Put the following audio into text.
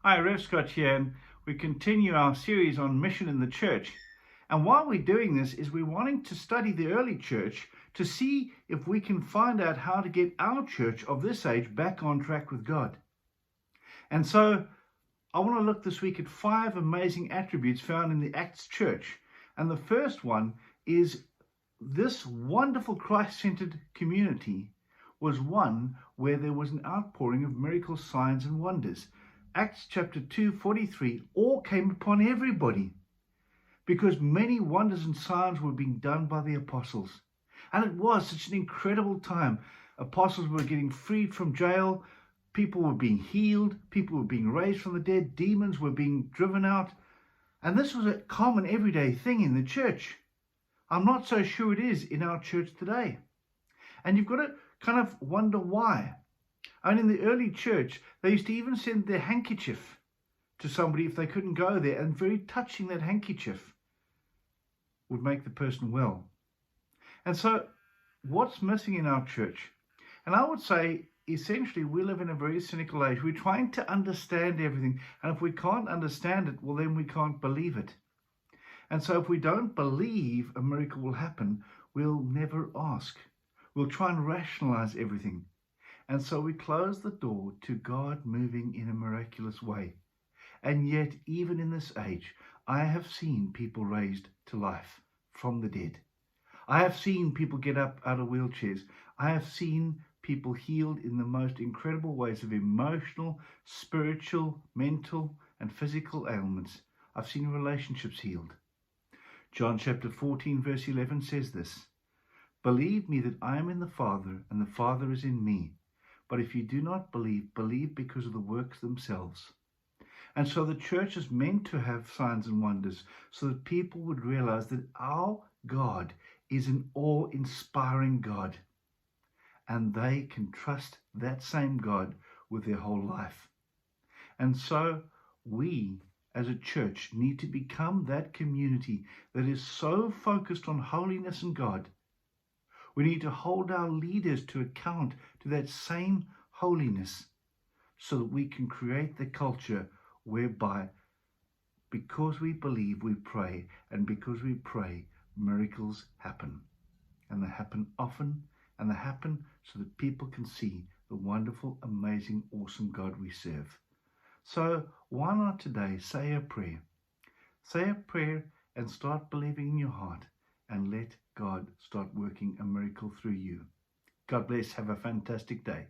Hi, Rev Scott here, and we continue our series on mission in the church. And while we're doing this is we're wanting to study the early church to see if we can find out how to get our church of this age back on track with God. And so I want to look this week at 5 amazing attributes found in the Acts church. And the first one is this wonderful Christ-centered community was one where there was an outpouring of miracles, signs, and wonders. Acts chapter 2:43, all came upon everybody because many wonders and signs were being done by the apostles. And it was such an incredible time. Apostles were getting freed from jail. People were being healed. People were being raised from the dead. Demons were being driven out. And this was a common everyday thing in the church. I'm not so sure it is in our church today. And you've got to kind of wonder why. And in the early church, they used to even send their handkerchief to somebody if they couldn't go there, and very touching that handkerchief would make the person well. And so what's missing in our church? And I would say, essentially, we live in a very cynical age. We're trying to understand everything. And if we can't understand it, well, then we can't believe it. And so if we don't believe a miracle will happen, we'll never ask. We'll try and rationalize everything. And so we close the door to God moving in a miraculous way. And yet, even in this age, I have seen people raised to life from the dead. I have seen people get up out of wheelchairs. I have seen people healed in the most incredible ways of emotional, spiritual, mental, and physical ailments. I've seen relationships healed. John chapter 14, verse 11 says this: "Believe me that I am in the Father, and the Father is in me. But if you do not believe, believe because of the works themselves." And so the church is meant to have signs and wonders so that people would realize that our God is an awe-inspiring God. And they can trust that same God with their whole life. And so we, as a church, need to become that community that is so focused on holiness and God. We need to hold our leaders to account to that same holiness so that we can create the culture whereby, because we believe, we pray, and because we pray, miracles happen. And they happen often, and they happen so that people can see the wonderful, amazing, awesome God we serve. So why not today say a prayer? Say a prayer and start believing in your heart, and let God start working a miracle through you. God bless. Have a fantastic day.